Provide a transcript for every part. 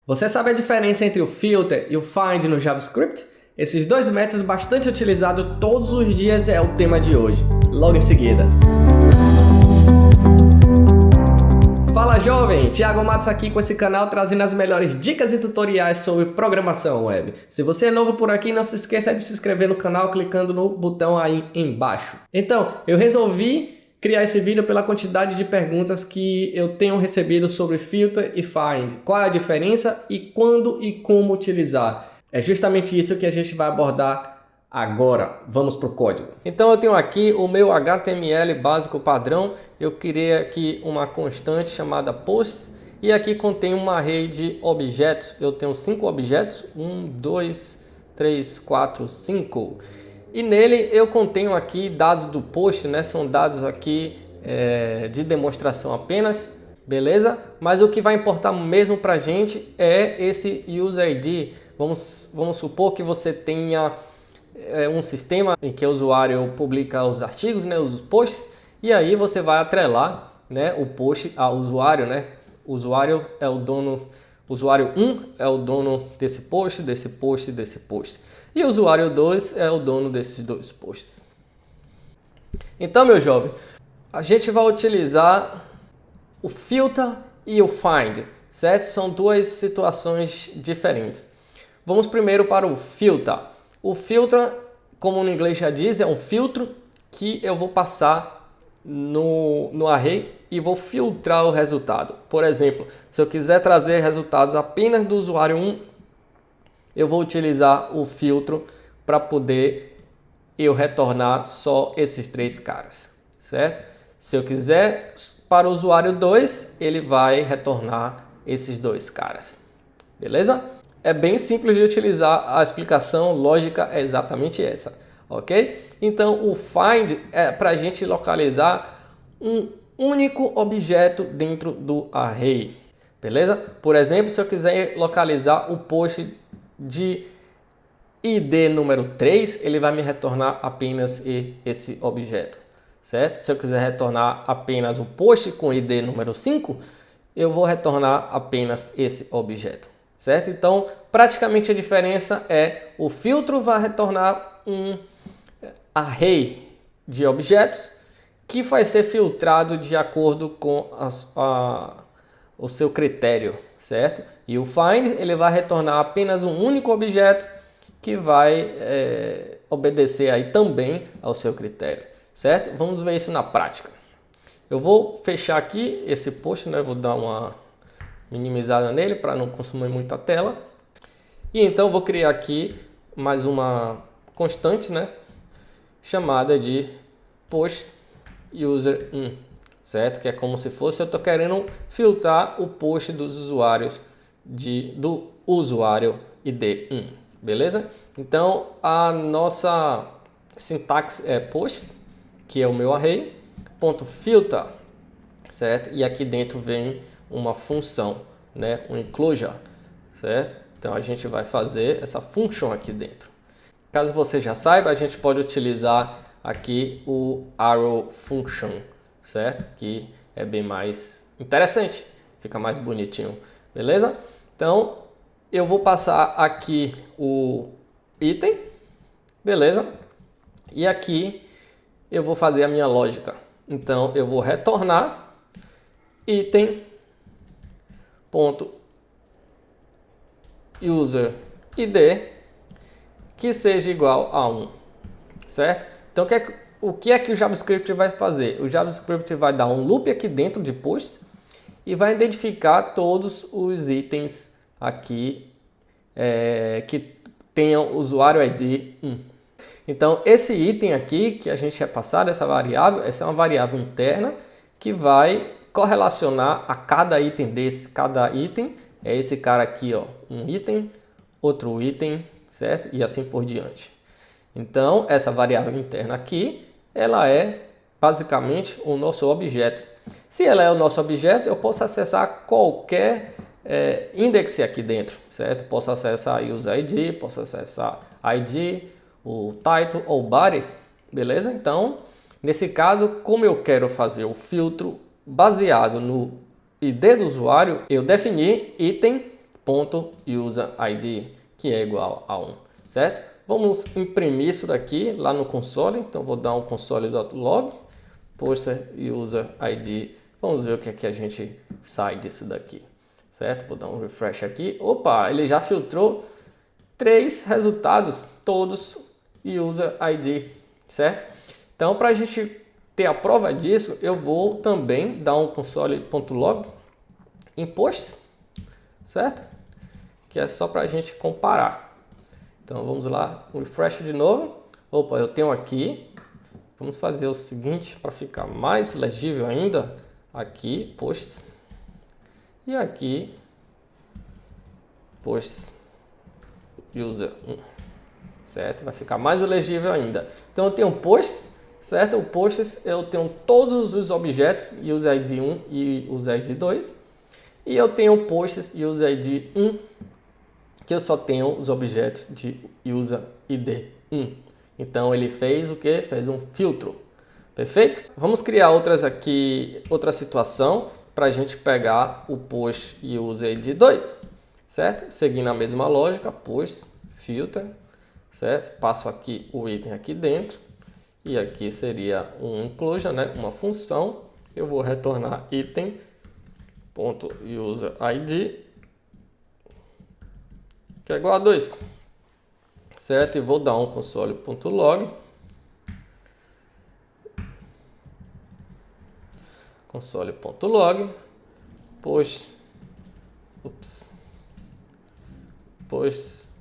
Você sabe a diferença entre o filter e o find no JavaScript? Esses dois métodos bastante utilizados todos os dias é o tema de hoje, logo em seguida. Fala jovem, Thiago Matos aqui com esse canal trazendo as melhores dicas e tutoriais sobre programação web. Se você é novo por aqui, não se esqueça de se inscrever no canal clicando no botão aí embaixo. Então, eu resolvi criar esse vídeo pela quantidade de perguntas que eu tenho recebido sobre filter e find. Qual é a diferença e quando e como utilizar? É justamente isso que a gente vai abordar agora. Vamos para o código. Então eu tenho aqui o meu HTML básico padrão. Eu criei aqui uma constante chamada posts e aqui contém uma array de objetos. Eu tenho 5 objetos, 1, 2, 3, 4, 5. E nele eu contenho aqui dados do post, né? São dados aqui de demonstração apenas, beleza? Mas o que vai importar mesmo para a gente é esse user ID. Vamos supor que você tenha um sistema em que o usuário publica os artigos, né? Os posts, e aí você vai atrelar, né? O post ao usuário, né? O usuário é o dono. O usuário 1 é o dono desse post, desse post, desse post. E o usuário 2 é o dono desses dois posts. Então, meu jovem, a gente vai utilizar o filter e o find, certo? São duas situações diferentes. Vamos primeiro para o filter. O filter, como no inglês já diz, é um filtro que eu vou passar no array e vou filtrar o resultado. Por exemplo, se eu quiser trazer resultados apenas do usuário 1, eu vou utilizar o filtro para poder eu retornar só esses 3 caras, certo? Se eu quiser para o usuário 2, ele vai retornar esses 2 caras, beleza? É bem simples de utilizar, a explicação lógica é exatamente essa, ok? Então o find é para a gente localizar um único objeto dentro do array, beleza? Por exemplo, se eu quiser localizar o post de ID número 3, ele vai me retornar apenas esse objeto, certo? Se eu quiser retornar apenas o post com ID número 5, eu vou retornar apenas esse objeto, certo? Então, praticamente a diferença é o filtro vai retornar um array de objetos que vai ser filtrado de acordo com o seu critério, certo? E o find ele vai retornar apenas um único objeto que vai obedecer aí também ao seu critério, certo? Vamos ver isso na prática. Eu vou fechar aqui esse post, né? Vou dar uma minimizada nele para não consumir muita tela. E então vou criar aqui mais uma constante, né? Chamada de post user 1, certo? Que é como se fosse eu estou querendo filtrar o post dos usuários do usuário ID1, beleza? Então a nossa sintaxe é post, que é o meu array, ponto filter, certo? E aqui dentro vem uma função, né? Um inclusion, certo? Então a gente vai fazer essa function aqui dentro. Caso você já saiba, a gente pode utilizar aqui o arrow function, certo? Que é bem mais interessante, fica mais bonitinho, beleza? Então eu vou passar aqui o item, beleza? E aqui eu vou fazer a minha lógica. Então eu vou retornar item ponto user id que seja igual a 1, certo? Então o que é que o JavaScript vai fazer? O JavaScript vai dar um loop aqui dentro de posts e vai identificar todos os itens aqui que tenham usuário ID 1. Então esse item aqui que a gente é passado, essa é uma variável interna que vai correlacionar a cada item desse. Cada item é esse cara aqui, ó, um item, outro item, certo? E assim por diante. Então essa variável interna aqui, ela é basicamente o nosso objeto. Se ela é o nosso objeto, eu posso acessar qualquer index aqui dentro, certo? Posso acessar user ID, posso acessar ID, o title ou body, beleza? Então, nesse caso, como eu quero fazer o filtro baseado no ID do usuário, eu defini item ponto user ID, que é igual a 1, certo? Vamos imprimir isso daqui lá no console, então vou dar um console.log, poster user ID, vamos ver o que é que a gente sai disso daqui, certo? Vou dar um refresh aqui, opa, ele já filtrou 3 resultados, todos user ID, certo? Então, para a gente ter a prova disso, eu vou também dar um console.log em posts, certo? Que é só para a gente comparar. Então, vamos lá, um refresh de novo. Opa, eu tenho aqui. Vamos fazer o seguinte para ficar mais legível ainda. Aqui, posts. E aqui, posts user 1, certo? Vai ficar mais legível ainda. Então, eu tenho posts, certo? O posts eu tenho todos os objetos user ID 1 e user ID 2. E eu tenho posts user ID 1, que eu só tenho os objetos de user ID 1. Então ele fez o que? Fez um filtro. Perfeito? Vamos criar outra situação para a gente pegar o post user ID 2, certo? Seguindo a mesma lógica, post, filter, certo? Passo aqui o item aqui dentro e aqui seria um inclusion, né? Uma função. Eu vou retornar item.user ID, que é igual a 2, certo? E vou dar um console.log, post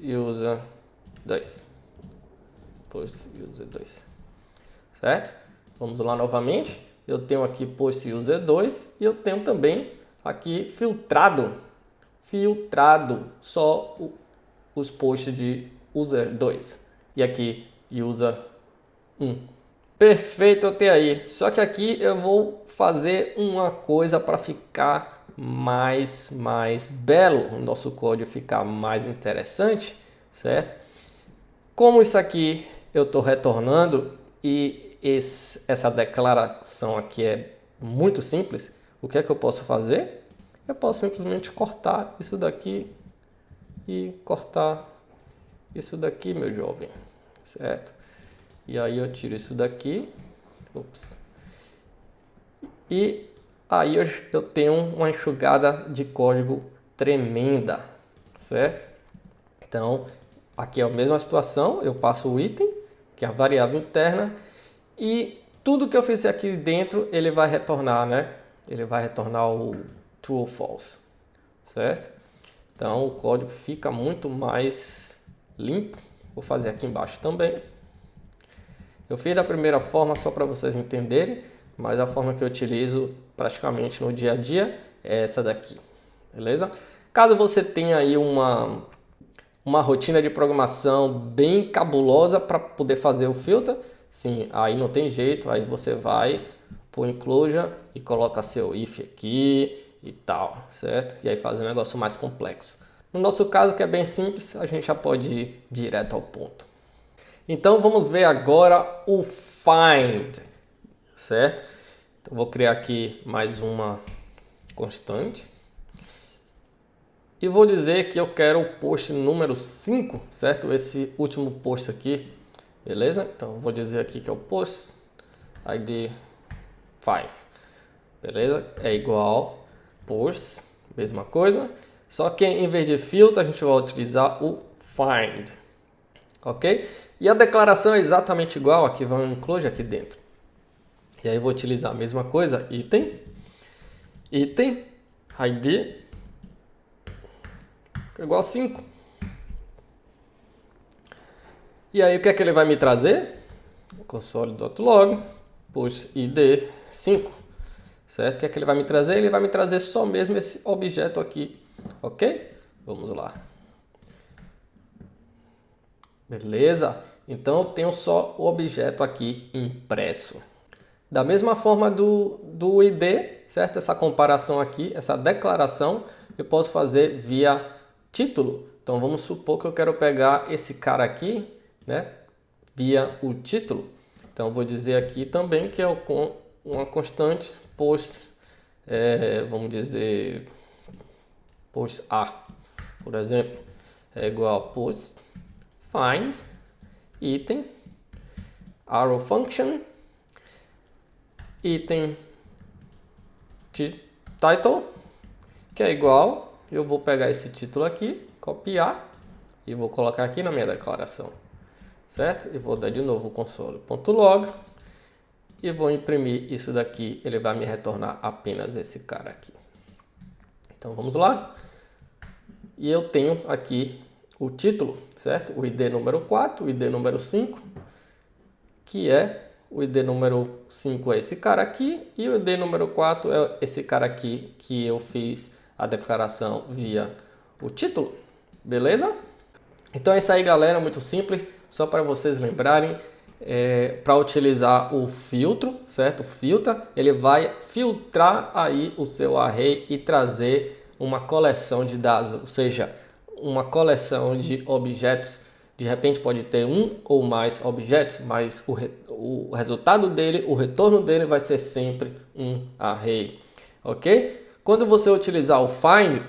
user 2, certo? Vamos lá novamente. Eu tenho aqui post user 2 e eu tenho também aqui filtrado só os posts de user 2 e aqui user 1. Perfeito até aí. Só que aqui eu vou fazer uma coisa para ficar mais belo, o nosso código ficar mais interessante, certo? Como isso aqui eu estou retornando e essa declaração aqui é muito simples, o que é que eu posso fazer? Eu posso simplesmente cortar isso daqui e cortar isso daqui, meu jovem, certo? E aí eu tiro isso daqui, e aí eu tenho uma enxugada de código tremenda, certo? Então, aqui é a mesma situação, eu passo o item, que é a variável interna, e tudo que eu fizer aqui dentro, ele vai retornar, né? Ele vai retornar o true ou false, certo? Então, o código fica muito mais limpo. Vou fazer aqui embaixo também. Eu fiz da primeira forma só para vocês entenderem, mas a forma que eu utilizo praticamente no dia a dia é essa daqui, beleza? Caso você tenha aí uma rotina de programação bem cabulosa para poder fazer o filter, sim, aí não tem jeito, aí você vai para o inclusion e coloca seu if aqui e tal, certo? E aí faz um negócio mais complexo. No nosso caso, que é bem simples, a gente já pode ir direto ao ponto. Então vamos ver agora o find, certo? Então vou criar aqui mais uma constante. E vou dizer que eu quero o post número 5, certo? Esse último post aqui, beleza? Então vou dizer aqui que é o post ID 5, beleza? É igual post, mesma coisa. Só que em vez de filter a gente vai utilizar o find, ok? E a declaração é exatamente igual, aqui vai um include aqui dentro. E aí eu vou utilizar a mesma coisa, item, ID, igual a 5. E aí o que é que ele vai me trazer? Console.log, push id 5, certo? O que é que ele vai me trazer? Ele vai me trazer só mesmo esse objeto aqui, ok? Vamos lá. Beleza? Então eu tenho só o objeto aqui impresso. Da mesma forma do ID, certo? Essa comparação aqui, essa declaração, eu posso fazer via título. Então vamos supor que eu quero pegar esse cara aqui, né? Via o título. Então eu vou dizer aqui também que é uma constante post, vamos dizer post A, Por exemplo, é igual puts find item arrow function item title, que é igual, eu vou pegar esse título aqui, copiar e vou colocar aqui na minha declaração, certo? E vou dar de novo o console.log e vou imprimir isso daqui, ele vai me retornar apenas esse cara aqui. Então vamos lá. E eu tenho aqui o título, certo? O ID número 4, o ID número 5, que é o ID número 5 é esse cara aqui e o ID número 4 é esse cara aqui que eu fiz a declaração via o título, beleza? Então é isso aí, galera, muito simples, só para vocês lembrarem, para utilizar o filtro, certo? O filter, ele vai filtrar aí o seu array e trazer uma coleção de dados, ou seja, uma coleção de objetos. De repente pode ter um ou mais objetos, mas o resultado dele, o retorno dele vai ser sempre um array, ok? Quando você utilizar o find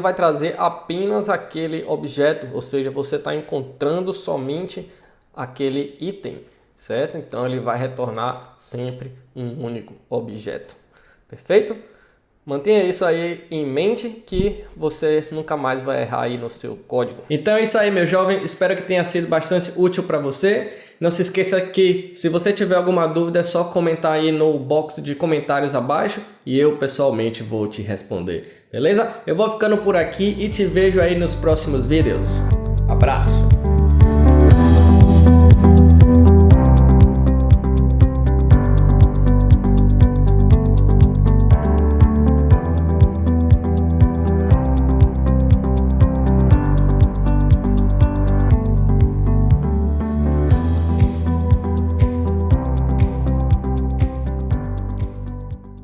vai trazer apenas aquele objeto, ou seja, você está encontrando somente aquele item, certo? Então ele vai retornar sempre um único objeto, perfeito? Mantenha isso aí em mente que você nunca mais vai errar aí no seu código. Então é isso aí, meu jovem. Espero que tenha sido bastante útil para você. Não se esqueça que se você tiver alguma dúvida é só comentar aí no box de comentários abaixo e eu pessoalmente vou te responder. Beleza? Eu vou ficando por aqui e te vejo aí nos próximos vídeos. Abraço!